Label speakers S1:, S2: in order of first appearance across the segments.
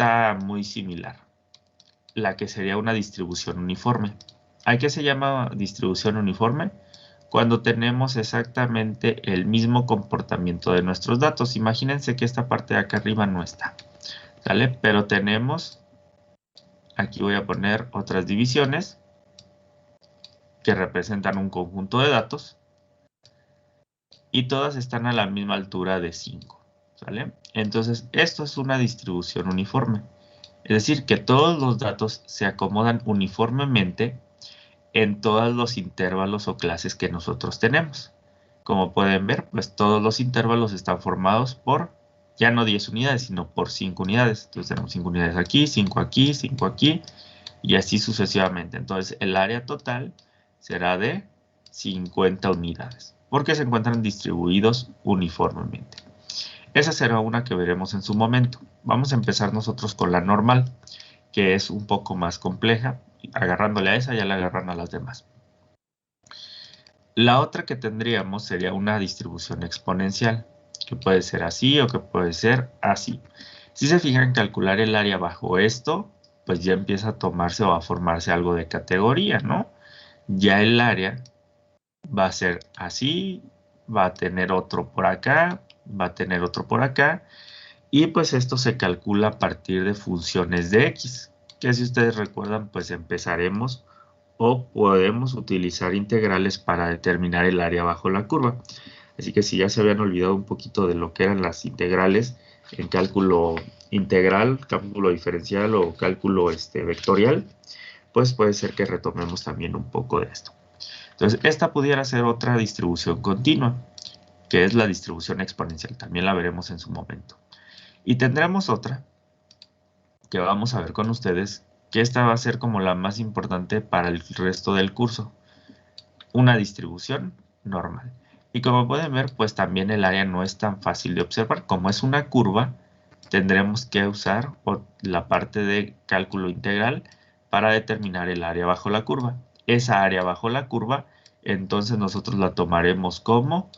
S1: está muy similar, la que sería una distribución uniforme. ¿A qué se llama distribución uniforme? Cuando tenemos exactamente el mismo comportamiento de nuestros datos. Imagínense que esta parte de acá arriba no está, ¿sale? Pero tenemos, aquí voy a poner otras divisiones que representan un conjunto de datos y todas están a la misma altura de 5, ¿sale? Entonces, esto es una distribución uniforme. Es decir, que todos los datos se acomodan uniformemente en todos los intervalos o clases que nosotros tenemos. Como pueden ver, pues todos los intervalos están formados por, ya no 10 unidades, sino por 5 unidades. Entonces tenemos 5 unidades aquí, 5 aquí, 5 aquí, y así sucesivamente. Entonces el área total será de 50 unidades, porque se encuentran distribuidos uniformemente. Esa será una que veremos en su momento. Vamos a empezar nosotros con la normal, que es un poco más compleja. Agarrándole a esa, ya le agarran a las demás. La otra que tendríamos sería una distribución exponencial, que puede ser así o que puede ser así. Si se fijan, calcular el área bajo esto, pues ya empieza a tomarse o a formarse algo de categoría, ¿no? Ya el área va a ser así, va a tener otro por acá, va a tener otro por acá, y pues esto se calcula a partir de funciones de x, que si ustedes recuerdan, pues empezaremos o podemos utilizar integrales para determinar el área bajo la curva. Así que si ya se habían olvidado un poquito de lo que eran las integrales en cálculo integral, cálculo diferencial o cálculo vectorial, pues puede ser que retomemos también un poco de esto. Entonces, esta pudiera ser otra distribución continua, que es la distribución exponencial. También la veremos en su momento. Y tendremos otra que vamos a ver con ustedes, que esta va a ser como la más importante para el resto del curso. Una distribución normal. Y como pueden ver, pues también el área no es tan fácil de observar. Como es una curva, tendremos que usar la parte de cálculo integral para determinar el área bajo la curva. Esa área bajo la curva, entonces nosotros la tomaremos como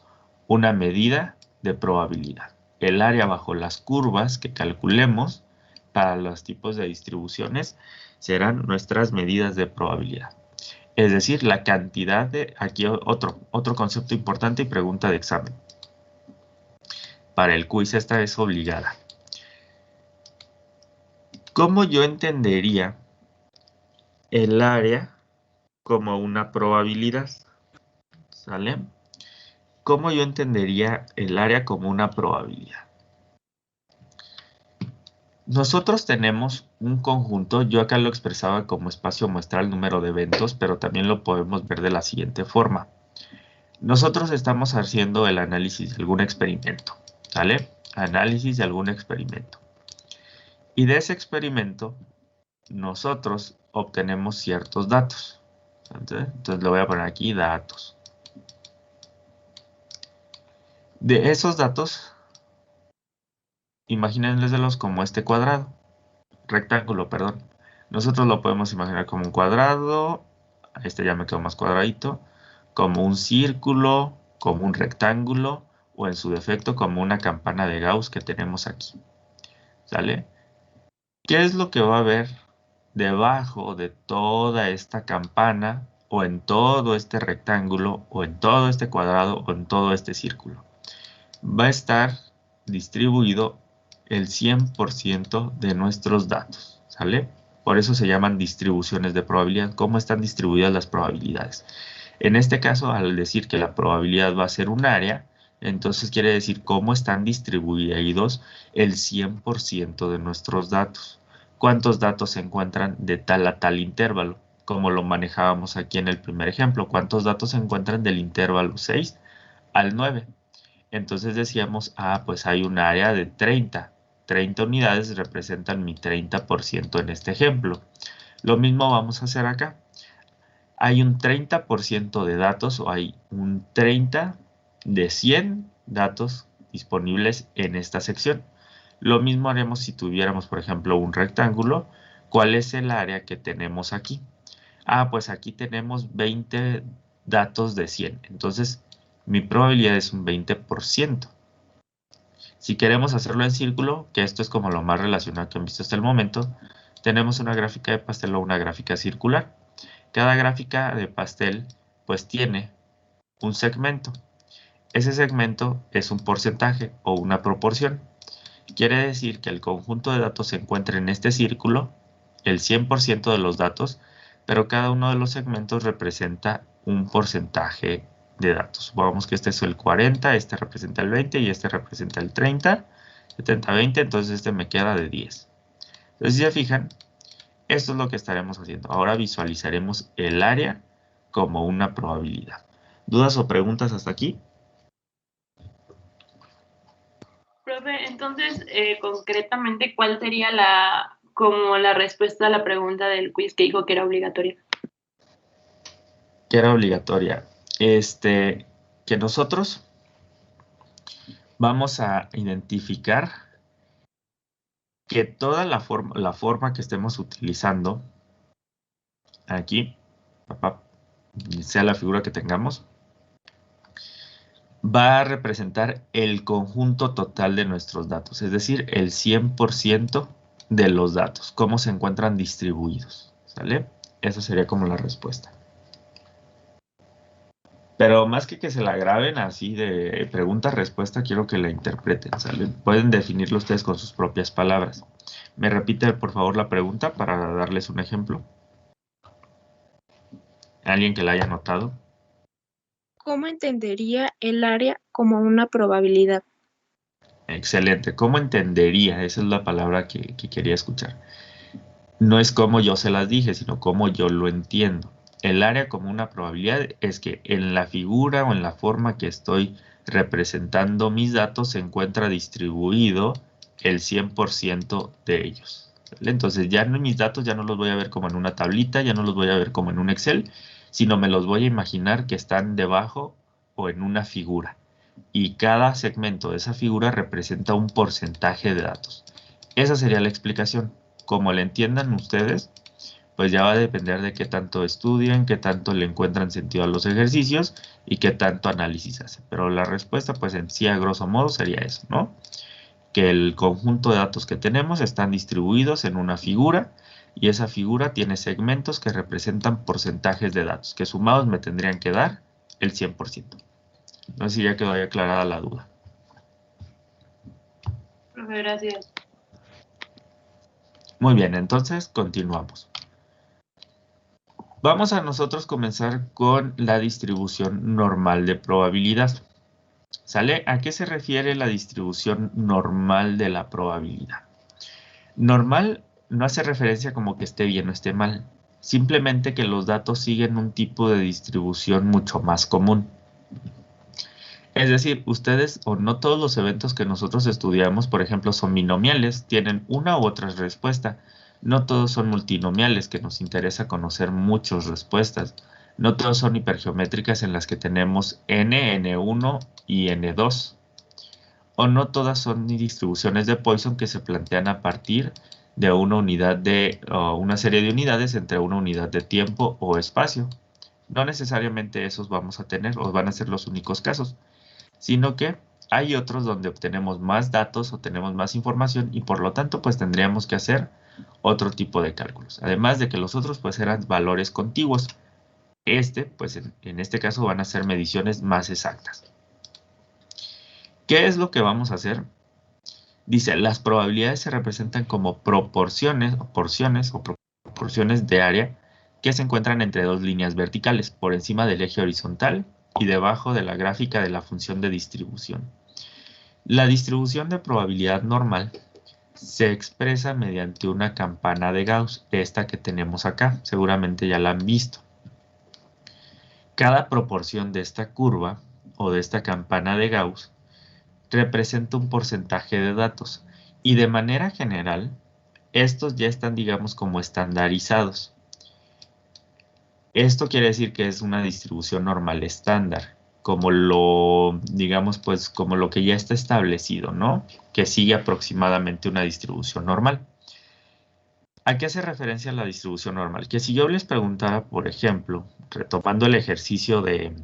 S1: una medida de probabilidad. El área bajo las curvas que calculemos para los tipos de distribuciones serán nuestras medidas de probabilidad. Es decir, la cantidad de... Aquí otro concepto importante y pregunta de examen. Para el quiz esta es obligada. ¿Cómo yo entendería el área como una probabilidad? ¿Sale? ¿Cómo yo entendería el área como una probabilidad? Nosotros tenemos un conjunto, yo acá lo expresaba como espacio muestral número de eventos, pero también lo podemos ver de la siguiente forma. Nosotros estamos haciendo el análisis de algún experimento, ¿sale? Análisis de algún experimento. Y de ese experimento, nosotros obtenemos ciertos datos. Entonces le voy a poner aquí datos. De esos datos, imagínenselos como este cuadrado, rectángulo, perdón. Nosotros lo podemos imaginar como un cuadrado, este ya me quedó más cuadradito, como un círculo, como un rectángulo, o en su defecto como una campana de Gauss que tenemos aquí. ¿Sale? ¿Qué es lo que va a haber debajo de toda esta campana, o en todo este rectángulo, o en todo este cuadrado, o en todo este círculo? Va a estar distribuido el 100% de nuestros datos, ¿sale? Por eso se llaman distribuciones de probabilidad. ¿Cómo están distribuidas las probabilidades? En este caso, al decir que la probabilidad va a ser un área, entonces quiere decir cómo están distribuidos el 100% de nuestros datos. ¿Cuántos datos se encuentran de tal a tal intervalo? Como lo manejábamos aquí en el primer ejemplo. ¿Cuántos datos se encuentran del intervalo 6 al 9? Entonces decíamos, pues hay un área de 30. 30 unidades representan mi 30% en este ejemplo. Lo mismo vamos a hacer acá. Hay un 30% de datos, o hay un 30 de 100 datos disponibles en esta sección. Lo mismo haremos si tuviéramos, por ejemplo, un rectángulo. ¿Cuál es el área que tenemos aquí? Pues aquí tenemos 20 datos de 100. Entonces, mi probabilidad es un 20%. Si queremos hacerlo en círculo, que esto es como lo más relacionado que han visto hasta el momento, tenemos una gráfica de pastel o una gráfica circular. Cada gráfica de pastel pues tiene un segmento. Ese segmento es un porcentaje o una proporción. Quiere decir que el conjunto de datos se encuentra en este círculo, el 100% de los datos, pero cada uno de los segmentos representa un porcentaje de datos. Supongamos que este es el 40, este representa el 20 y este representa el 30, 70, 20, entonces este me queda de 10. Entonces, si se fijan, esto es lo que estaremos haciendo. Ahora visualizaremos el área como una probabilidad. ¿Dudas o preguntas hasta aquí?
S2: Profe, entonces, concretamente, ¿cuál sería como la respuesta a la pregunta del quiz que dijo que era obligatoria?
S1: Que era obligatoria. Que nosotros vamos a identificar que toda la forma que estemos utilizando aquí, sea la figura que tengamos, va a representar el conjunto total de nuestros datos, es decir, el 100% de los datos, cómo se encuentran distribuidos, ¿sale? Esa sería como la respuesta. Pero más que se la graben así de pregunta-respuesta, quiero que la interpreten, ¿sale? Pueden definirlo ustedes con sus propias palabras. ¿Me repite, por favor, la pregunta para darles un ejemplo? ¿Alguien que la haya notado?
S3: ¿Cómo entendería el área como una probabilidad?
S1: Excelente. ¿Cómo entendería? Esa es la palabra que quería escuchar. No es como yo se las dije, sino como yo lo entiendo. El área como una probabilidad es que en la figura o en la forma que estoy representando mis datos se encuentra distribuido el 100% de ellos. ¿Vale? Entonces ya no, mis datos ya no los voy a ver como en una tablita, ya no los voy a ver como en un Excel, sino me los voy a imaginar que están debajo o en una figura. Y cada segmento de esa figura representa un porcentaje de datos. Esa sería la explicación. Como le entiendan ustedes, pues ya va a depender de qué tanto estudien, qué tanto le encuentran sentido a los ejercicios y qué tanto análisis hacen. Pero la respuesta, pues en sí, a grosso modo, sería eso, ¿no? Que el conjunto de datos que tenemos están distribuidos en una figura y esa figura tiene segmentos que representan porcentajes de datos, que sumados me tendrían que dar el 100%. No sé si ya quedó ahí aclarada la duda.
S2: Profe, gracias.
S1: Muy bien, entonces continuamos. Vamos a nosotros comenzar con la distribución normal de probabilidad. ¿Sale? ¿A qué se refiere la distribución normal de la probabilidad? Normal no hace referencia como que esté bien o esté mal, simplemente que los datos siguen un tipo de distribución mucho más común. Es decir, ustedes o no todos los eventos que nosotros estudiamos, por ejemplo, son binomiales, tienen una u otra respuesta. No todos son multinomiales, que nos interesa conocer muchas respuestas. No todos son hipergeométricas en las que tenemos n, n1 y n2. O no todas son distribuciones de Poisson que se plantean a partir de una unidad o una serie de unidades entre una unidad de tiempo o espacio. No necesariamente esos vamos a tener o van a ser los únicos casos, sino que hay otros donde obtenemos más datos o tenemos más información y por lo tanto pues tendríamos que hacer otro tipo de cálculos. Además de que los otros pues eran valores contiguos. Pues en este caso van a ser mediciones más exactas. ¿Qué es lo que vamos a hacer? Dice, las probabilidades se representan como proporciones o proporciones de área que se encuentran entre dos líneas verticales, por encima del eje horizontal y debajo de la gráfica de la función de distribución. La distribución de probabilidad normal se expresa mediante una campana de Gauss, esta que tenemos acá, seguramente ya la han visto. Cada proporción de esta curva o de esta campana de Gauss representa un porcentaje de datos y de manera general estos ya están, digamos, como estandarizados. Esto quiere decir que es una distribución normal estándar, como lo, digamos, pues como lo que ya está establecido, ¿no? Que sigue aproximadamente una distribución normal. ¿A qué hace referencia la distribución normal? Que si yo les preguntara, por ejemplo, retomando el ejercicio de,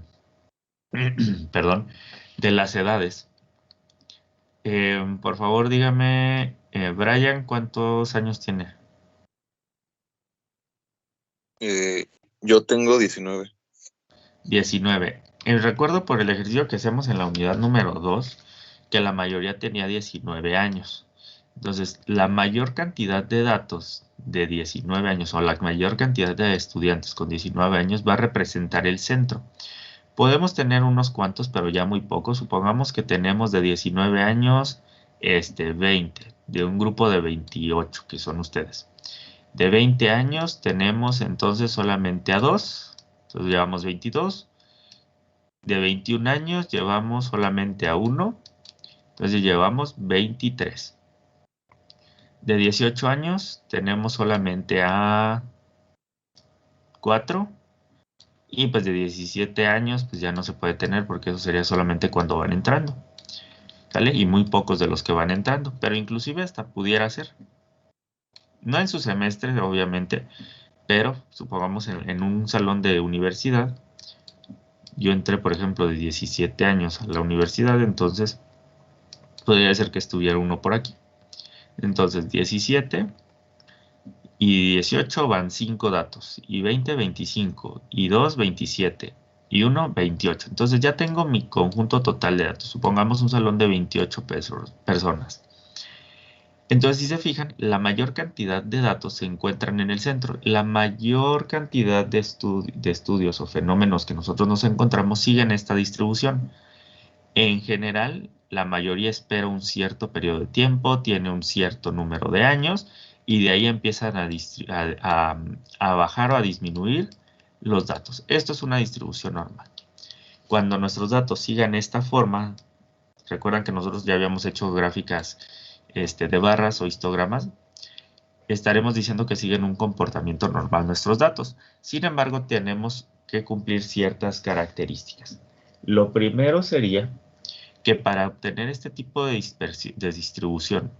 S1: perdón, de las edades, Por favor, dígame, Brian, ¿cuántos años tiene?
S4: Yo tengo 19.
S1: 19. Recuerdo por el ejercicio que hacemos en la unidad número 2 que la mayoría tenía 19 años. Entonces, la mayor cantidad de datos de 19 años o la mayor cantidad de estudiantes con 19 años va a representar el centro. Podemos tener unos cuantos, pero ya muy pocos. Supongamos que tenemos de 19 años 20, de un grupo de 28, que son ustedes. De 20 años tenemos entonces solamente a 2, entonces llevamos 22. De 21 años llevamos solamente a 1, entonces llevamos 23. De 18 años tenemos solamente a 4. Y pues de 17 años pues ya no se puede tener porque eso sería solamente cuando van entrando. ¿Sale? Y muy pocos de los que van entrando, pero inclusive hasta pudiera ser. No en su semestre, obviamente, pero supongamos en un salón de universidad. Yo entré, por ejemplo, de 17 años a la universidad, entonces podría ser que estuviera uno por aquí. Entonces 17 y 18 van 5 datos, y 20, 25, y 2, 27, y 1, 28. Entonces ya tengo mi conjunto total de datos. Supongamos un salón de 28 personas. Entonces, si se fijan, la mayor cantidad de datos se encuentran en el centro. La mayor cantidad de estudios o fenómenos que nosotros nos encontramos siguen esta distribución. En general, la mayoría espera un cierto periodo de tiempo, tiene un cierto número de años y de ahí empiezan a bajar o a disminuir los datos. Esto es una distribución normal. Cuando nuestros datos sigan esta forma, recuerdan que nosotros ya habíamos hecho gráficas de barras o histogramas, estaremos diciendo que siguen un comportamiento normal nuestros datos. Sin embargo, tenemos que cumplir ciertas características. Lo primero sería que para obtener este tipo de distribución,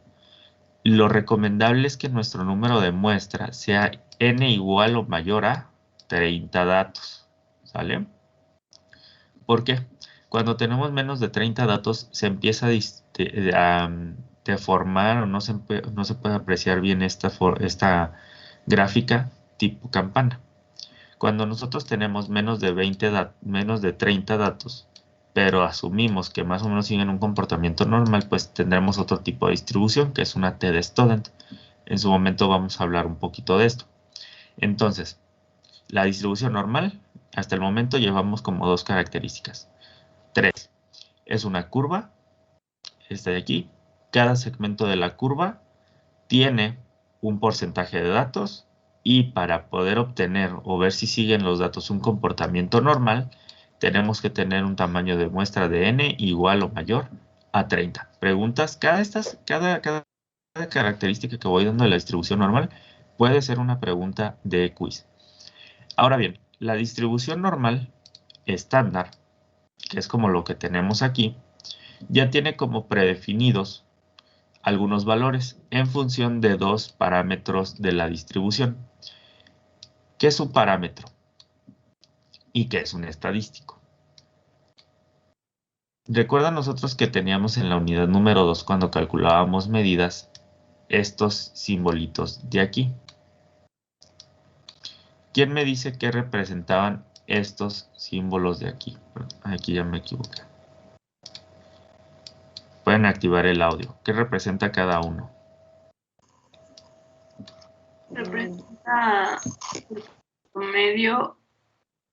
S1: lo recomendable es que nuestro número de muestra sea n igual o mayor a 30 datos. ¿Sale? ¿Por qué? Cuando tenemos menos de 30 datos se empieza a deformar o no se puede apreciar bien esta gráfica tipo campana. Cuando nosotros tenemos menos de 30 datos, pero asumimos que más o menos siguen un comportamiento normal, pues tendremos otro tipo de distribución, que es una T de student. En su momento vamos a hablar un poquito de esto. Entonces, la distribución normal, hasta el momento llevamos como dos características. 3. Es una curva, esta de aquí. Cada segmento de la curva tiene un porcentaje de datos y para poder obtener o ver si siguen los datos un comportamiento normal, tenemos que tener un tamaño de muestra de n igual o mayor a 30. Preguntas, cada característica que voy dando de la distribución normal puede ser una pregunta de quiz. Ahora bien, la distribución normal estándar, que es como lo que tenemos aquí, ya tiene como predefinidos algunos valores en función de dos parámetros de la distribución. ¿Qué es un parámetro? ¿Y qué es un estadístico? Recuerda nosotros que teníamos en la unidad número 2 cuando calculábamos medidas estos simbolitos de aquí. ¿Quién me dice qué representaban estos símbolos de aquí? Aquí ya me equivoqué. Pueden activar el audio. ¿Qué representa cada uno?
S2: Representa el promedio,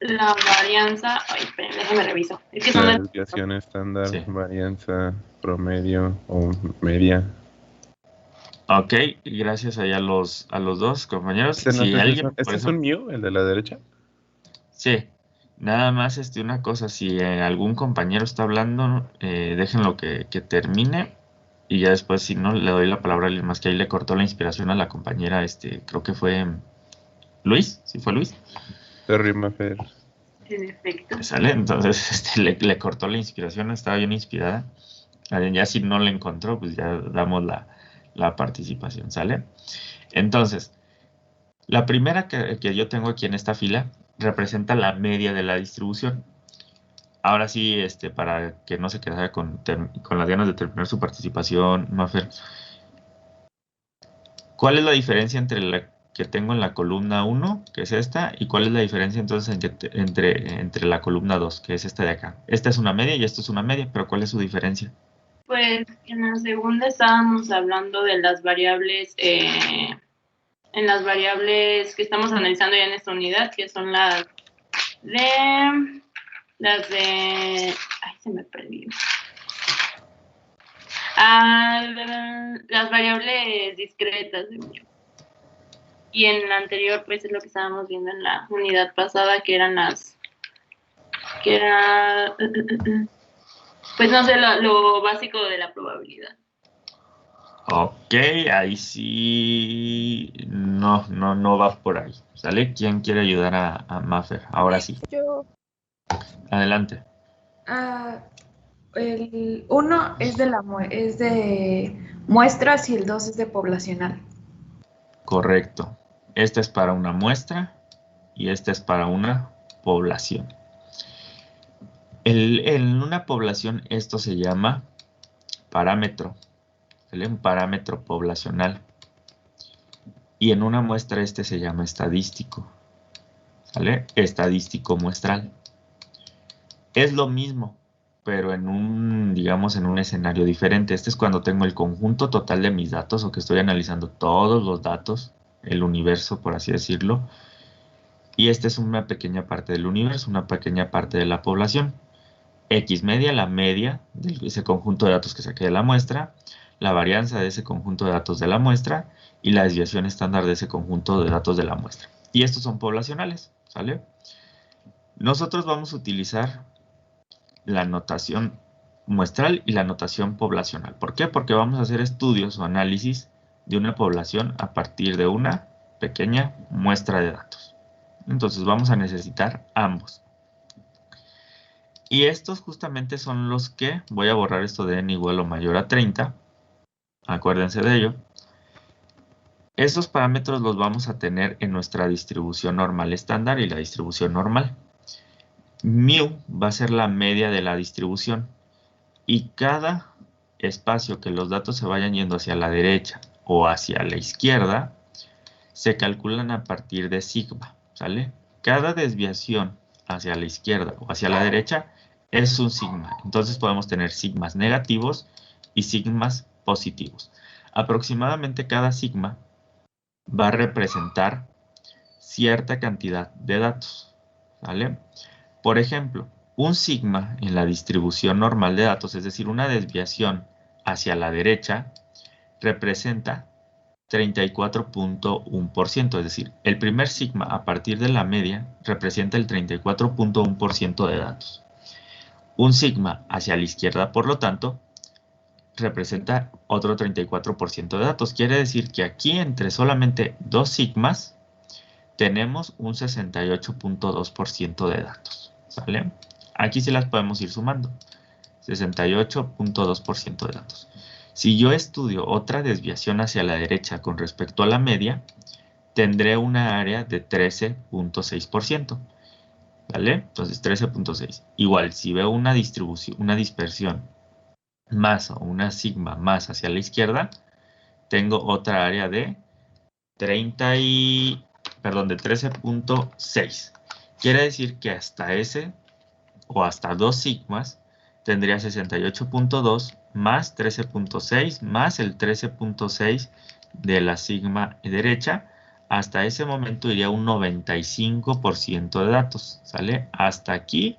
S2: la varianza. Ay, esperen, déjame reviso. Es que son
S5: La
S2: las-
S5: desviación estándar,
S1: Sí.
S5: varianza, promedio o media.
S1: Ok, gracias allá a los dos compañeros.
S5: ¿Este, no
S1: Si
S5: es,
S1: alguien,
S5: ¿este
S1: por
S5: es
S1: eso,
S5: un mío, el de la derecha?
S1: sí, nada más una cosa, si algún compañero está hablando, déjenlo que termine y ya después, si no, le doy la palabra a alguien más, que ahí le cortó la inspiración a la compañera, creo que fue Luis, ¿sí fue Luis?
S5: Terry Maffer.
S2: En efecto.
S1: ¿Sale? Entonces le cortó la inspiración, estaba bien inspirada. Ya si no la encontró, pues ya damos la participación, ¿sale? Entonces, la primera que yo tengo aquí en esta fila representa la media de la distribución. Ahora sí, para que no se quedara con las ganas de terminar su participación, Mafer, ¿cuál es la diferencia entre la que tengo en la columna 1, que es esta, y cuál es la diferencia entonces entre la columna 2, que es esta de acá? Esta es una media y esto es una media, pero ¿cuál es su diferencia?
S2: Pues en la segunda estábamos hablando de las variables, en las variables que estamos analizando ya en esta unidad, que son las de, ay, se me perdió. Las variables discretas. Y en la anterior, pues es lo que estábamos viendo en la unidad pasada, que eran pues no sé, lo básico de la probabilidad.
S1: Ok, ahí sí, no va por ahí, ¿sale? ¿Quién quiere ayudar a Mafer? Ahora sí,
S3: Yo,
S1: adelante.
S6: El 1 es de muestras y el 2 es de poblacional.
S1: Correcto. Esta es para una muestra y esta es para una población. En una población esto se llama parámetro, ¿vale? Un parámetro poblacional. Y en una muestra este se llama estadístico, ¿vale? Estadístico muestral. Es lo mismo, pero digamos, en un escenario diferente. Este es cuando tengo el conjunto total de mis datos o que estoy analizando todos los datos, el universo, por así decirlo. Y esta es una pequeña parte del universo, una pequeña parte de la población. X media, la media de ese conjunto de datos que saqué de la muestra, la varianza de ese conjunto de datos de la muestra y la desviación estándar de ese conjunto de datos de la muestra. Y estos son poblacionales, ¿sale? Nosotros vamos a utilizar la notación muestral y la notación poblacional. ¿Por qué? Porque vamos a hacer estudios o análisis de una población a partir de una pequeña muestra de datos. Entonces vamos a necesitar ambos. Y estos justamente son los que, voy a borrar esto de n igual o mayor a 30, acuérdense de ello. Estos parámetros los vamos a tener en nuestra distribución normal estándar y la distribución normal. Mu va a ser la media de la distribución y cada espacio que los datos se vayan yendo hacia la derecha o hacia la izquierda se calculan a partir de sigma, ¿sale? Cada desviación hacia la izquierda o hacia la derecha es un sigma. Entonces podemos tener sigmas negativos y sigmas positivos. Aproximadamente cada sigma va a representar cierta cantidad de datos, ¿vale? Por ejemplo, un sigma en la distribución normal de datos, es decir, una desviación hacia la derecha, representa 34.1%, es decir, el primer sigma a partir de la media representa el 34.1% de datos. Un sigma hacia la izquierda, por lo tanto, representa otro 34% de datos. Quiere decir que aquí entre solamente dos sigmas tenemos un 68.2% de datos, ¿sale? Aquí sí las podemos ir sumando. 68.2% de datos. Si yo estudio otra desviación hacia la derecha con respecto a la media, tendré una área de 13.6%. ¿Vale? Entonces 13.6. Igual, si veo una distribución, una dispersión más o una sigma más hacia la izquierda, tengo otra área de 13.6. Quiere decir que hasta ese o hasta dos sigmas tendría 68.2 más 13.6 más el 13.6 de la sigma derecha. Hasta ese momento iría un 95% de datos, ¿sale? Hasta aquí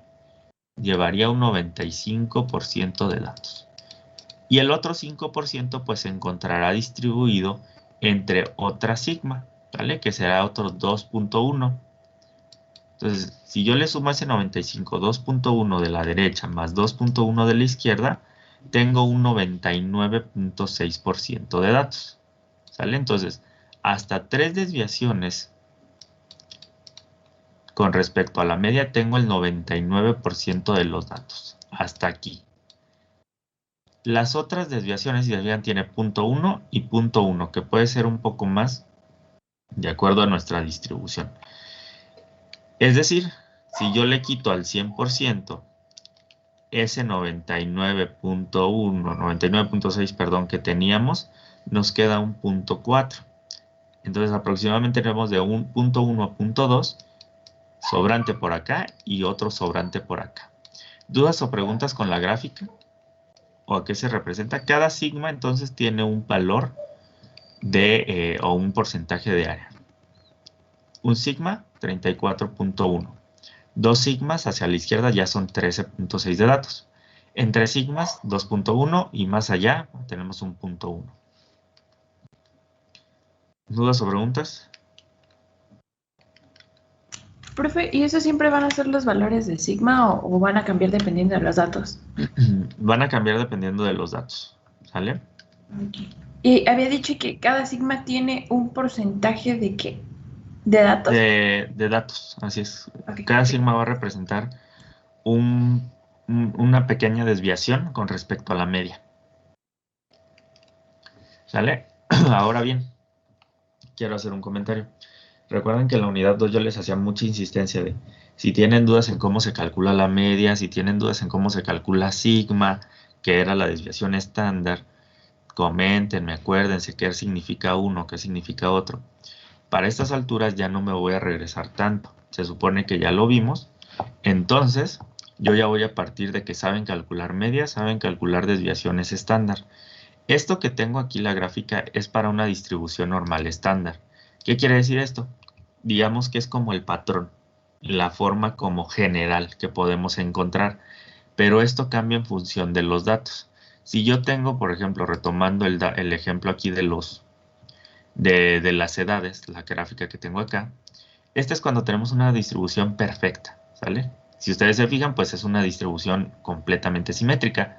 S1: llevaría un 95% de datos. Y el otro 5% pues se encontrará distribuido entre otra sigma, ¿vale? Que será otro 2.1. Entonces, si yo le sumo ese 95, 2.1 de la derecha más 2.1 de la izquierda, tengo un 99.6% de datos, ¿sale? Entonces, hasta 3 desviaciones con respecto a la media tengo el 99% de los datos, hasta aquí. Las otras desviaciones, si desvían, tiene 0.1 y 0.1, que puede ser un poco más de acuerdo a nuestra distribución. Es decir, si yo le quito al 100% ese 99.6, perdón, que teníamos, nos queda un 0.4. Entonces aproximadamente tenemos de un 0.1 a 0.2 sobrante por acá y otro sobrante por acá. ¿Dudas o preguntas con la gráfica? ¿O a qué se representa? Cada sigma entonces tiene un valor de, o un porcentaje de área. Un sigma, 34.1. Dos sigmas hacia la izquierda ya son 13.6 de datos. En tres sigmas, 2.1 y más allá tenemos un 0.1. ¿Dudas o preguntas?
S6: Profe, ¿y eso siempre van a ser los valores de sigma o van a cambiar dependiendo de los datos?
S1: Van a cambiar dependiendo de los datos, ¿sale?
S6: Y había dicho que cada sigma tiene un porcentaje de ¿qué? ¿De datos?
S1: De datos, así es.
S6: Ok.
S1: Cada sigma va a representar una pequeña desviación con respecto a la media. ¿Sale? Ahora bien, quiero hacer un comentario. Recuerden que en la unidad 2 yo les hacía mucha insistencia de si tienen dudas en cómo se calcula la media, si tienen dudas en cómo se calcula sigma, que era la desviación estándar, coméntenme, acuérdense qué significa uno, qué significa otro. Para estas alturas ya no me voy a regresar tanto. Se supone que ya lo vimos. Entonces, yo ya voy a partir de que saben calcular medias, saben calcular desviaciones estándar. Esto que tengo aquí, la gráfica, es para una distribución normal estándar. ¿Qué quiere decir esto? Digamos que es como el patrón, la forma como general que podemos encontrar, pero esto cambia en función de los datos. Si yo tengo, por ejemplo, retomando el ejemplo aquí de las edades, la gráfica que tengo acá, esta es cuando tenemos una distribución perfecta, ¿sale? Si ustedes se fijan, pues es una distribución completamente simétrica.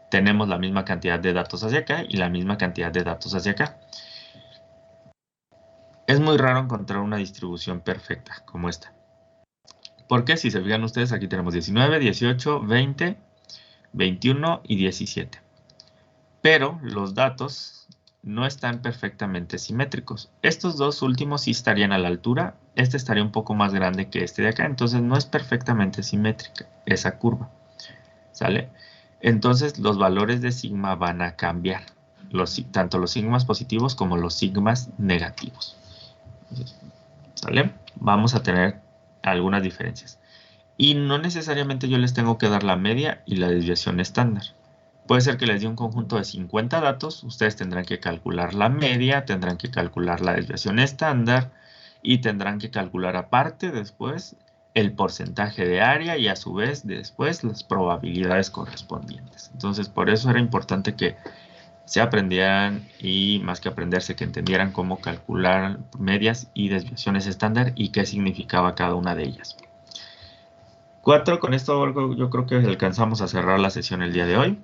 S1: Tenemos la misma cantidad de datos hacia acá y la misma cantidad de datos hacia acá. Es muy raro encontrar una distribución perfecta como esta. Porque si se fijan ustedes, aquí tenemos 19, 18, 20, 21 y 17. Pero los datos no están perfectamente simétricos. Estos dos últimos sí estarían a la altura. Este estaría un poco más grande que este de acá. Entonces no es perfectamente simétrica esa curva. ¿Sale? Entonces los valores de sigma van a cambiar. Tanto los sigmas positivos como los sigmas negativos. ¿Sale? Vamos a tener algunas diferencias. Y no necesariamente yo les tengo que dar la media y la desviación estándar. Puede ser que les dé un conjunto de 50 datos, ustedes tendrán que calcular la media, tendrán que calcular la desviación estándar y tendrán que calcular aparte después el porcentaje de área y a su vez después las probabilidades correspondientes. Entonces por eso era importante que se aprendieran y más que aprenderse que entendieran cómo calcular medias y desviaciones estándar y qué significaba cada una de ellas. 4, con esto yo creo que alcanzamos a cerrar la sesión el día de hoy.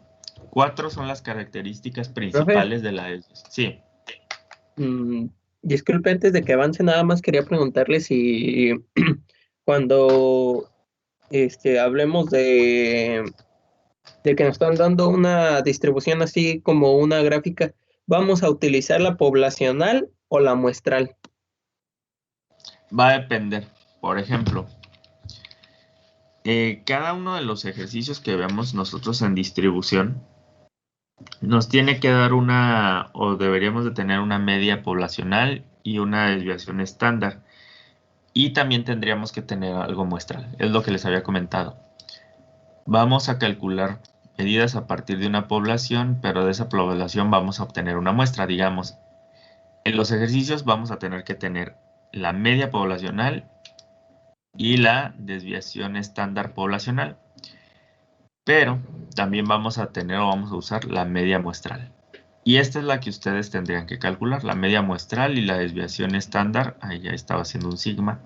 S1: 4 son las características principales de la... Sí.
S7: Disculpe, antes de que avance, nada más quería preguntarle si cuando hablemos de que nos están dando una distribución así como una gráfica, ¿vamos a utilizar la poblacional o la muestral?
S1: Va a depender. Por ejemplo, cada uno de los ejercicios que veamos nosotros en distribución nos tiene que dar una, o deberíamos de tener una media poblacional y una desviación estándar. Y también tendríamos que tener algo muestral, es lo que les había comentado. Vamos a calcular medidas a partir de una población, pero de esa población vamos a obtener una muestra. Digamos, en los ejercicios vamos a tener que tener la media poblacional y la desviación estándar poblacional. Pero también vamos a tener o vamos a usar la media muestral. Y esta es la que ustedes tendrían que calcular, la media muestral y la desviación estándar. Ahí ya estaba haciendo un sigma.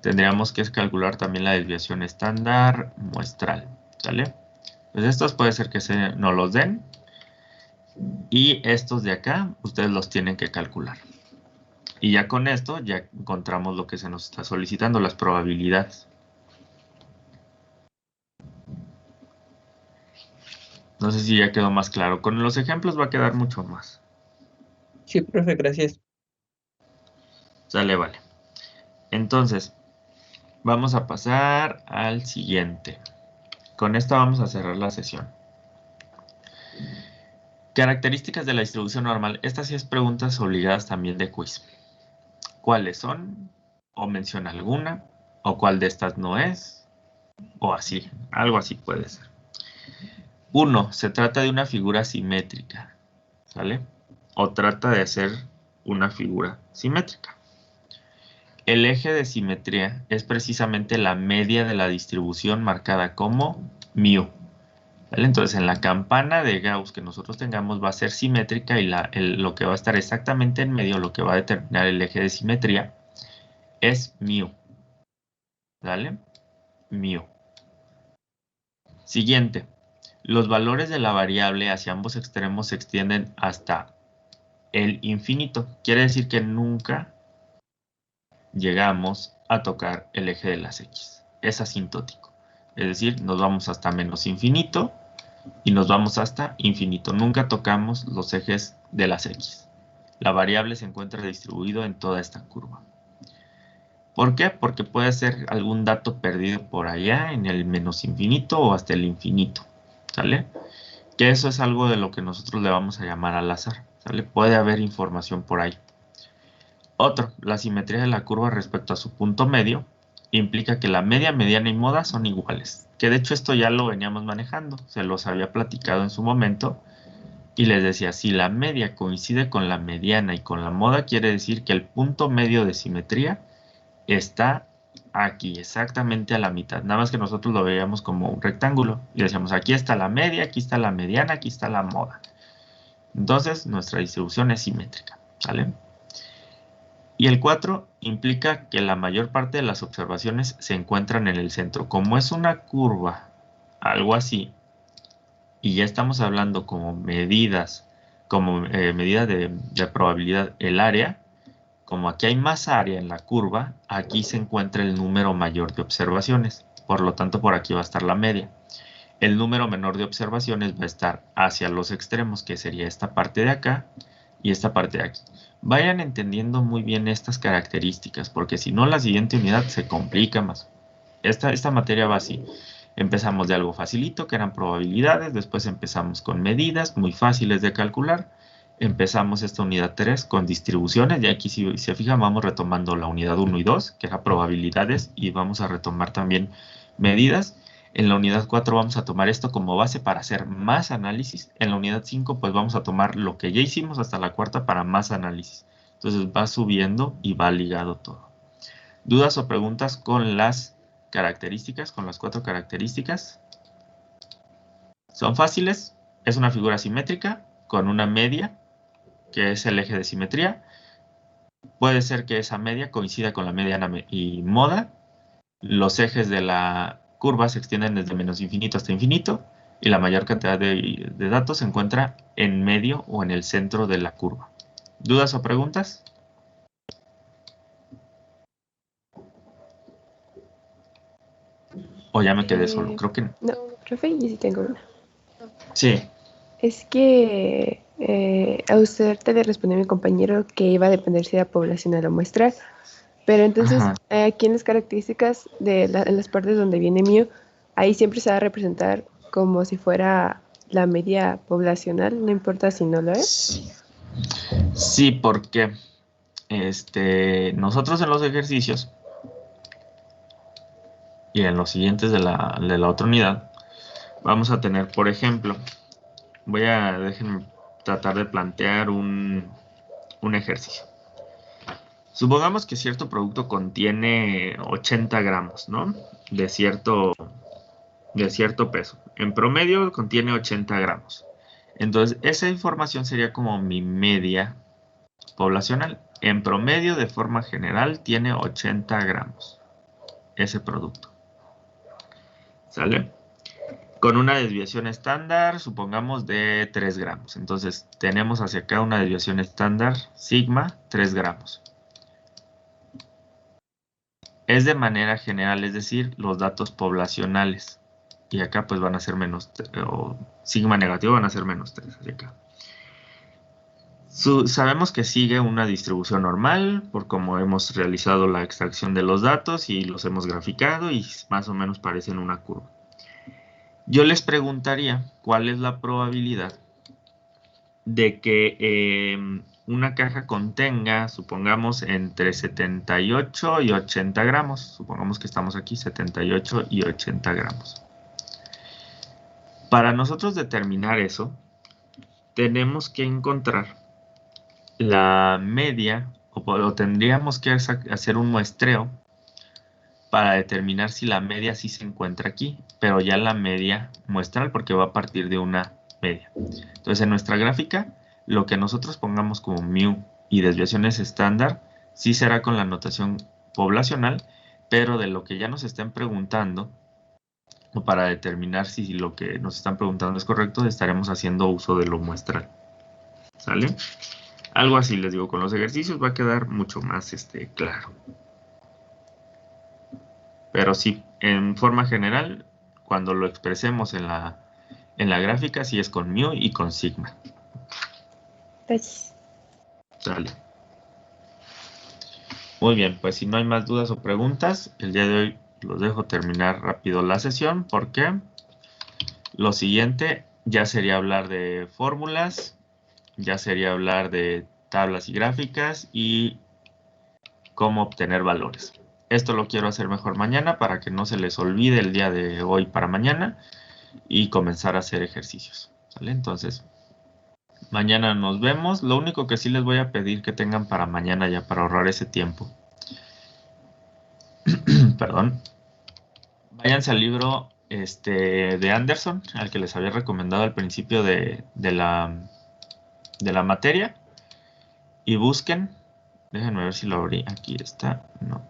S1: Tendríamos que calcular también la desviación estándar muestral, ¿sale? Pues estos puede ser que no los den. Y estos de acá, ustedes los tienen que calcular. Y ya con esto, ya encontramos lo que se nos está solicitando, las probabilidades. No sé si ya quedó más claro. Con los ejemplos va a quedar mucho más.
S7: Sí, profe, gracias.
S1: Sale, vale. Entonces, vamos a pasar al siguiente. con esto vamos a cerrar la sesión. Características de la distribución normal. Estas sí es preguntas obligadas también de quiz. ¿Cuáles son? O menciona alguna. O cuál de estas no es. O así. Algo así puede ser. 1. Se trata de una figura simétrica. ¿Sale? O trata de hacer una figura simétrica. El eje de simetría es precisamente la media de la distribución marcada como μ. ¿Vale? Entonces, en la campana de Gauss que nosotros tengamos va a ser simétrica y lo que va a estar exactamente en medio, lo que va a determinar el eje de simetría, es μ. ¿Vale? μ. Siguiente. Los valores de la variable hacia ambos extremos se extienden hasta el infinito. Quiere decir que nunca llegamos a tocar el eje de las x. Es asintótico. Es decir, nos vamos hasta menos infinito y nos vamos hasta infinito. Nunca tocamos los ejes de las x. La variable se encuentra distribuido en toda esta curva. ¿Por qué? Porque puede ser algún dato perdido por allá en el menos infinito o hasta el infinito. ¿Sale? Que eso es algo de lo que nosotros le vamos a llamar al azar. ¿Sale? Puede haber información por ahí. Otro, la simetría de la curva respecto a su punto medio implica que la media, mediana y moda son iguales. Que de hecho esto ya lo veníamos manejando, se los había platicado en su momento y les decía, si la media coincide con la mediana y con la moda, quiere decir que el punto medio de simetría está aquí, exactamente a la mitad. Nada más que nosotros lo veíamos como un rectángulo y decíamos, aquí está la media, aquí está la mediana, aquí está la moda. Entonces nuestra distribución es simétrica, ¿sale? Y el 4 implica que la mayor parte de las observaciones se encuentran en el centro. Como es una curva, algo así, y ya estamos hablando como medidas, como medida de probabilidad, el área, como aquí hay más área en la curva, aquí se encuentra el número mayor de observaciones. Por lo tanto, por aquí va a estar la media. El número menor de observaciones va a estar hacia los extremos, que sería esta parte de acá y esta parte de aquí. Vayan entendiendo muy bien estas características, porque si no la siguiente unidad se complica más. Esta materia va así. Empezamos de algo facilito, que eran probabilidades, después empezamos con medidas muy fáciles de calcular. Empezamos esta unidad 3 con distribuciones, y aquí si se fijan vamos retomando la unidad 1 y 2, que era probabilidades, y vamos a retomar también medidas. En la unidad 4 vamos a tomar esto como base para hacer más análisis. En la unidad 5 pues vamos a tomar lo que ya hicimos hasta la cuarta para más análisis. Entonces va subiendo y va ligado todo. ¿Dudas o preguntas con las características, con las 4 características? Son fáciles. Es una figura simétrica con una media, que es el eje de simetría. Puede ser que esa media coincida con la mediana y moda. Los ejes de la curva se extienden desde menos infinito hasta infinito y la mayor cantidad de datos se encuentra en medio o en el centro de la curva. ¿Dudas o preguntas? ¿O ya me quedé solo? Creo que no.
S8: No, profe, yo sí tengo una.
S1: Sí.
S8: Es que a usted te le respondió mi compañero que iba a depender si era poblacional o muestral. Pero entonces, aquí en las características en las partes donde viene μ, ahí siempre se va a representar como si fuera la media poblacional, no importa si no lo es.
S1: Sí, porque nosotros en los ejercicios y en los siguientes de la otra unidad vamos a tener, por ejemplo, déjenme tratar de plantear un ejercicio. Supongamos que cierto producto contiene 80 gramos, ¿no? De cierto peso. En promedio contiene 80 gramos. Entonces, esa información sería como mi media poblacional. En promedio, de forma general, tiene 80 gramos ese producto. ¿Sale? Con una desviación estándar, supongamos de 3 gramos. Entonces, tenemos hacia acá una desviación estándar, sigma, 3 gramos. Es de manera general, es decir, los datos poblacionales. Y acá pues van a ser menos, o sigma negativo van a ser menos 3 hacia acá. Sabemos que sigue una distribución normal, por como hemos realizado la extracción de los datos y los hemos graficado y más o menos parecen una curva. Yo les preguntaría cuál es la probabilidad de que una caja contenga, supongamos, entre 78 y 80 gramos. Supongamos que estamos aquí, 78 y 80 gramos. Para nosotros determinar eso, tenemos que encontrar la media, o tendríamos que hacer un muestreo para determinar si la media sí se encuentra aquí, pero ya la media muestral, porque va a partir de una media. Entonces, en nuestra gráfica, lo que nosotros pongamos como mu y desviaciones estándar, sí será con la notación poblacional, pero de lo que ya nos estén preguntando, o para determinar si lo que nos están preguntando es correcto, estaremos haciendo uso de lo muestral. ¿Sale? Algo así, les digo, con los ejercicios va a quedar mucho más claro. Pero sí, en forma general, cuando lo expresemos en la gráfica, sí es con mu y con sigma.
S8: Gracias.
S1: Sale. Muy bien, pues si no hay más dudas o preguntas, el día de hoy los dejo terminar rápido la sesión, porque lo siguiente ya sería hablar de fórmulas, ya sería hablar de tablas y gráficas y cómo obtener valores. Esto lo quiero hacer mejor mañana para que no se les olvide el día de hoy para mañana y comenzar a hacer ejercicios. ¿Sale? Entonces, mañana nos vemos. Lo único que sí les voy a pedir que tengan para mañana, ya para ahorrar ese tiempo. Perdón. Váyanse al libro de Anderson, al que les había recomendado al principio de la materia, y busquen. Déjenme ver si lo abrí. Aquí está. No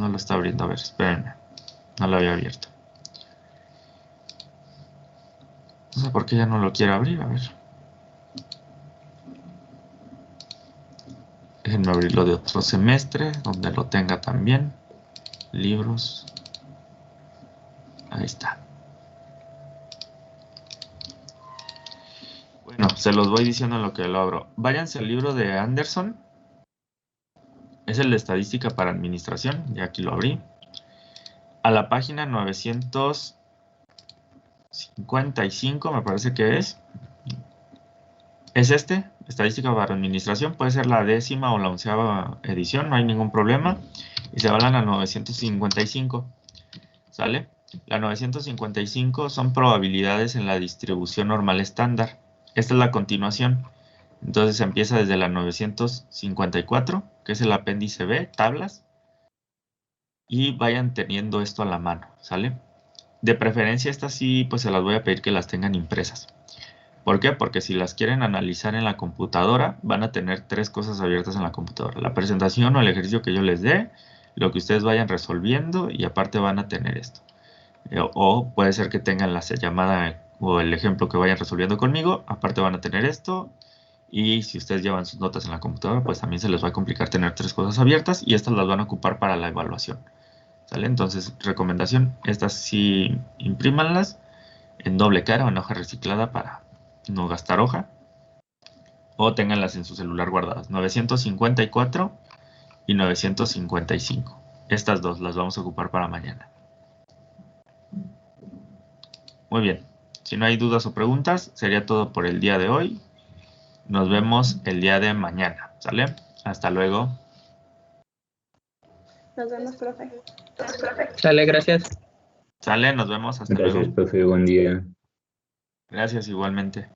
S1: lo está abriendo. A ver, espérenme. No lo había abierto. No sé por qué ya no lo quiere abrir. A ver. Déjenme abrirlo de otro semestre, donde lo tenga también. Libros. Ahí está. Bueno, se los voy diciendo en lo que lo abro. Váyanse al libro de Anderson. Es el de estadística para administración. Ya aquí lo abrí. A la página 955, me parece que es. Es estadística para administración. Puede ser la 10ª o la 11ª edición, no hay ningún problema. Y se van a la 955. ¿Sale? La 955 son probabilidades en la distribución normal estándar. Esta es la continuación. Entonces empieza desde la 954, que es el apéndice B, tablas. Y vayan teniendo esto a la mano, ¿sale? De preferencia estas sí, pues se las voy a pedir que las tengan impresas. ¿Por qué? Porque si las quieren analizar en la computadora, van a tener 3 cosas abiertas en la computadora. La presentación o el ejercicio que yo les dé, lo que ustedes vayan resolviendo, y aparte van a tener esto. O puede ser que tengan la llamada o el ejemplo que vayan resolviendo conmigo, aparte van a tener esto. Y si ustedes llevan sus notas en la computadora, pues también se les va a complicar tener 3 cosas abiertas, y estas las van a ocupar para la evaluación. ¿Sale? Entonces, recomendación, estas sí imprímanlas en doble cara o en hoja reciclada para no gastar hoja, o ténganlas en su celular guardadas. 954 y 955. Estas dos las vamos a ocupar para mañana. Muy bien. Si no hay dudas o preguntas, sería todo por el día de hoy. Nos vemos el día de mañana. ¿Sale? Hasta luego.
S8: Nos vemos, profe.
S7: Sale, gracias.
S1: Sale, nos vemos. Hasta
S9: Gracias,
S1: luego.
S9: profe. Buen día.
S1: Gracias igualmente.